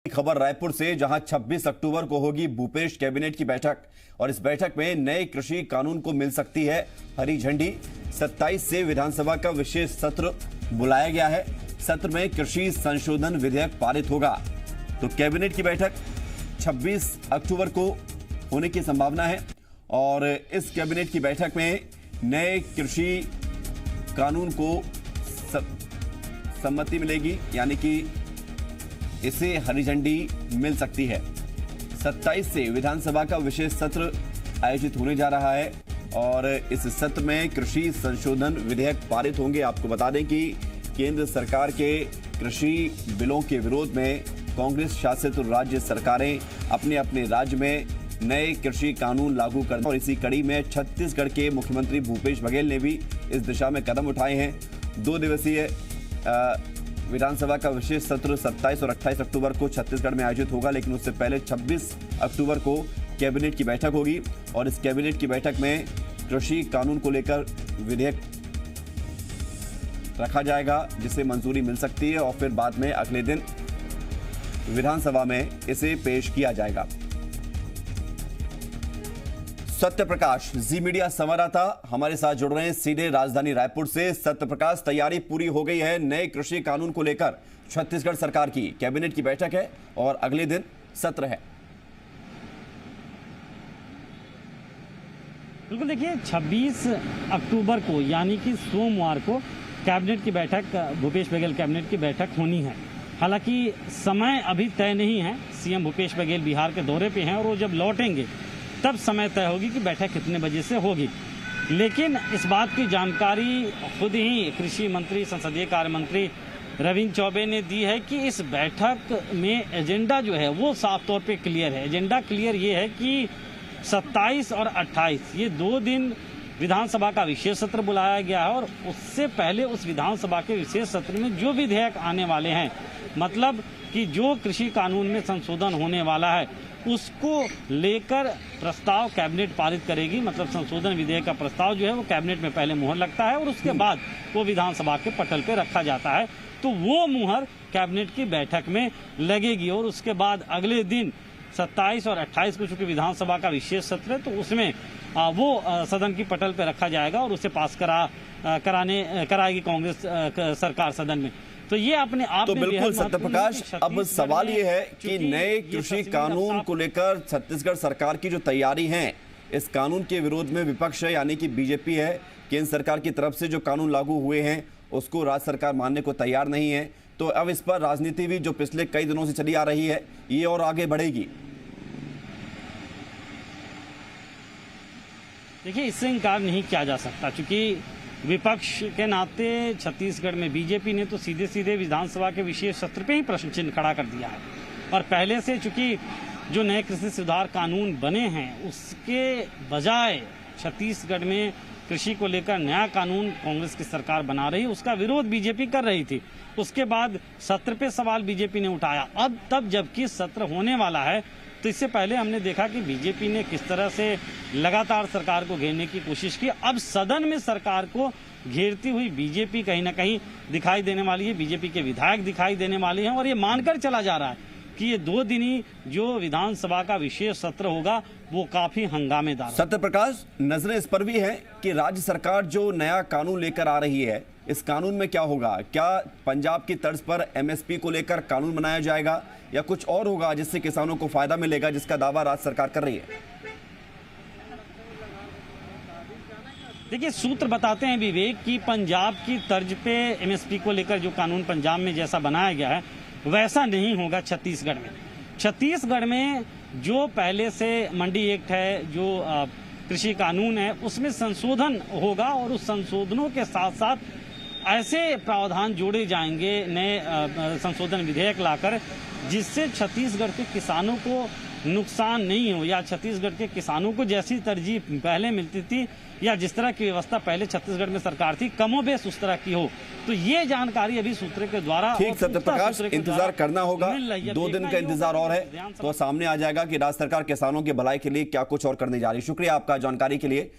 खबर रायपुर से, जहां 26 अक्टूबर को होगी भूपेश कैबिनेट की बैठक और इस बैठक में नए कृषि कानून को मिल सकती है हरी झंडी। 27 से विधानसभा का विशेष सत्र बुलाया गया है। सत्र में कृषि संशोधन विधेयक पारित होगा। तो कैबिनेट की बैठक 26 अक्टूबर को होने की संभावना है और इस कैबिनेट की बैठक में नए कृषि कानून को सम्मति मिलेगी, यानी कि इसे हरी झंडी मिल सकती है। 27 से विधानसभा का विशेष सत्र आयोजित होने जा रहा है और इस सत्र में कृषि संशोधन विधेयक पारित होंगे। आपको बता दें कि केंद्र सरकार के कृषि बिलों के विरोध में कांग्रेस शासित राज्य सरकारें अपने अपने राज्य में नए कृषि कानून लागू कर, और इसी कड़ी में छत्तीसगढ़ के मुख्यमंत्री भूपेश बघेल ने भी इस दिशा में कदम उठाए हैं। 2 दिवसीय विधानसभा का विशेष सत्र 27 और 28 अक्टूबर को छत्तीसगढ़ में आयोजित होगा, लेकिन उससे पहले 26 अक्टूबर को कैबिनेट की बैठक होगी और इस कैबिनेट की बैठक में कृषि कानून को लेकर विधेयक रखा जाएगा, जिसे मंजूरी मिल सकती है और फिर बाद में अगले दिन विधानसभा में इसे पेश किया जाएगा। सत्य प्रकाश जी मीडिया संवाददाता हमारे साथ जुड़ रहे हैं सीधे राजधानी रायपुर से। सत्य प्रकाश, तैयारी पूरी हो गई है नए कृषि कानून को लेकर। छत्तीसगढ़ सरकार की कैबिनेट की बैठक है और अगले दिन सत्र है। बिल्कुल, देखिए 26 अक्टूबर को यानी कि सोमवार को कैबिनेट की बैठक, भूपेश बघेल कैबिनेट की बैठक होनी है। हालांकि समय अभी तय नहीं है। सीएम भूपेश बघेल बिहार के दौरे पे हैं और वो जब लौटेंगे तब समय तय होगी कि बैठक कितने बजे से होगी। लेकिन इस बात की जानकारी खुद ही कृषि मंत्री, संसदीय कार्य मंत्री रविंद्र चौबे ने दी है कि इस बैठक में एजेंडा जो है वो साफ तौर पे क्लियर है। एजेंडा क्लियर ये है कि 27 और 28 ये 2 दिन विधानसभा का विशेष सत्र बुलाया गया है और उससे पहले उस विधानसभा के विशेष सत्र में जो विधेयक आने वाले हैं, मतलब कि जो कृषि कानून में संशोधन होने वाला है, उसको लेकर प्रस्ताव कैबिनेट पारित करेगी। मतलब संशोधन विधेयक का प्रस्ताव जो है वो कैबिनेट में पहले मुहर लगता है और उसके बाद वो विधानसभा के पटल पे रखा जाता है। तो वो मुहर कैबिनेट की बैठक में लगेगी और उसके बाद अगले दिन 27 और 28 को चूंकि विधानसभा का विशेष सत्र है, तो उसमें वो सदन की पटल पे रखा जाएगा और उसे पास कराएगी कांग्रेस सरकार सदन में। तो ये अपने आप तो में बिल्कुल सत्य प्रकाश, अब सवाल ये है कि नए कृषि कानून को लेकर छत्तीसगढ़ सरकार की जो तैयारी है, इस कानून के विरोध में विपक्ष है, यानी कि बीजेपी है। केंद्र सरकार की तरफ से जो कानून लागू हुए हैं उसको राज्य सरकार मानने को तैयार नहीं है। तो अब इस पर राजनीति भी जो पिछले कई दिनों से चली आ रही है, ये और आगे बढ़ेगी। देखिए, इससे इनकार नहीं किया जा सकता, क्योंकि विपक्ष के नाते छत्तीसगढ़ में बीजेपी ने तो सीधे सीधे विधानसभा के विशेष सत्र पे ही प्रश्न चिन्ह खड़ा कर दिया है। और पहले से चूंकि जो नए कृषि सुधार कानून बने हैं, उसके बजाय छत्तीसगढ़ में कृषि को लेकर नया कानून कांग्रेस की सरकार बना रही है, उसका विरोध बीजेपी कर रही थी। उसके बाद सत्र पे सवाल बीजेपी ने उठाया। अब तब जबकि सत्र होने वाला है, तो इससे पहले हमने देखा कि बीजेपी ने किस तरह से लगातार सरकार को घेरने की कोशिश की। अब सदन में सरकार को घेरती हुई बीजेपी कहीं ना कहीं दिखाई देने वाली है, बीजेपी के विधायक दिखाई देने वाले हैं और ये मानकर चला जा रहा है कि ये 2 दिनी जो विधानसभा का विशेष सत्र होगा वो काफी हंगामेदार। सत्य प्रकाश, नजरें इस पर भी है कि राज्य सरकार जो नया कानून लेकर आ रही है, इस कानून में क्या होगा? क्या पंजाब की तर्ज पर एमएसपी को लेकर कानून बनाया जाएगा या कुछ और होगा जिससे किसानों को फायदा मिलेगा, जिसका दावा राज्य सरकार कर रही है? देखिए, सूत्र बताते हैं विवेक कि पंजाब की तर्ज पे एमएसपी को लेकर जो कानून पंजाब में जैसा बनाया गया है वैसा नहीं होगा छत्तीसगढ़ में। छत्तीसगढ़ में जो पहले से मंडी एक्ट है, जो कृषि कानून है, उसमें संशोधन होगा और उस संशोधनों के साथ साथ ऐसे प्रावधान जोड़े जाएंगे नए संशोधन विधेयक लाकर, जिससे छत्तीसगढ़ के किसानों को नुकसान नहीं हो, या छत्तीसगढ़ के किसानों को जैसी तरजीह पहले मिलती थी या जिस तरह की व्यवस्था पहले छत्तीसगढ़ में सरकार थी, कमोबेश उस तरह की हो। तो ये जानकारी अभी सूत्र के द्वारा, ठीक सत्य प्रकाश, इंतजार करना होगा। 2 दिन का इंतजार और है तो सामने आ जाएगा कि राज्य सरकार किसानों की भलाई के लिए क्या कुछ और करने जा रही है। शुक्रिया आपका जानकारी के लिए।